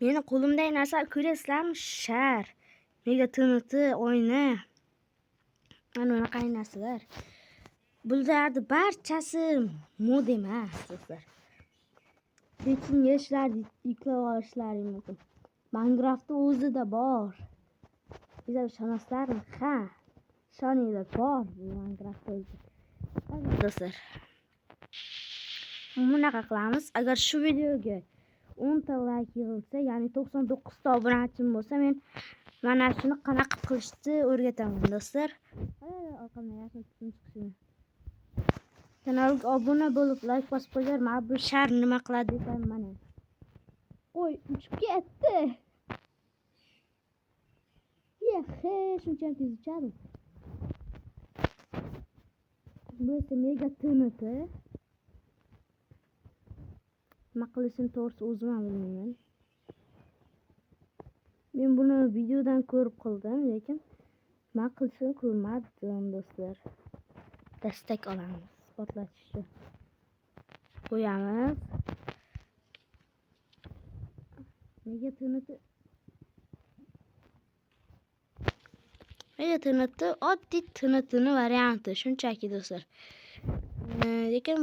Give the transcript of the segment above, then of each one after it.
Meni qo'limdagi narsa ko'rasizlarmi? Shar, mega TNT oyna. Mana bunaqa narsalar. Bularni barchasi mod emas, do'stlar. Lekin yoshlar yuklab olishlari mumkin. Minecraft'da o'zida bor. Bizlar ishonasizlarmi? Ha. Ishoninglar, bor Minecraft'da o'zi. Do'stlar. Bunaqa qilamiz. Agar shu videoga 10 ta like yig'ilsa, ya'ni 99 ta obunachim bo'lsa, men mana shuni qanaqa qilishni o'rgataman, do'stlar. Orqamdan yaxshi chiqishini. Kanalga obuna bo'lib, like bosib qo'yinglar. Mana bu shar nima qiladi desam, mana. Qo'y, uchib ketdi. Yehe, shunchaki uchadi. Bu esa mega TNT. Nima qilishim to'g'risi o'zim ham bilmayman. Men buni videodan ko'rib qoldim, lekin nima qilishim ko'rmadim, do'stlar. Dastak olamiz, portlatishni. Qo'yamiz. Mega TNT. Mega TNT oddiy TNTni varianti, shunchaki do'stlar. Lekin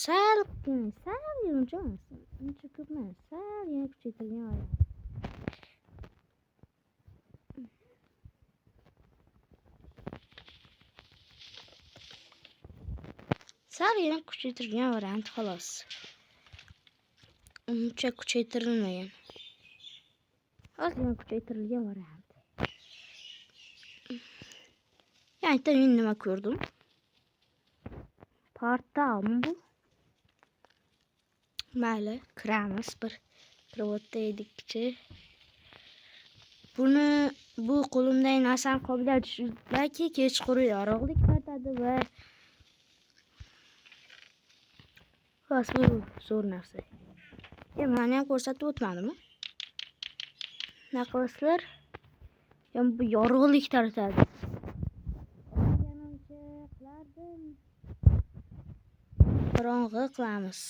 sal uncha emas. Uncha ko'p emas. Sal yana kuchaytirgan variant. Sal yana kuchaytirgan variant xolos. Uncha kuchaytirilmagan. Ozgina kuchaytirilgan variant. Yani men nima ko'rdim? Portalmi bu? Mayli, kiramiz bir provodda edikchi. Bu qo'limdagi narsani qo'lga tushirlaki kechqurun yorug'lik qaytadi va bas bu zo'r narsa. Mana ham ko'rsatib o'tmadimmi? Naqlaslar bu yorug'lik taratadi. Qorong'i qilamiz.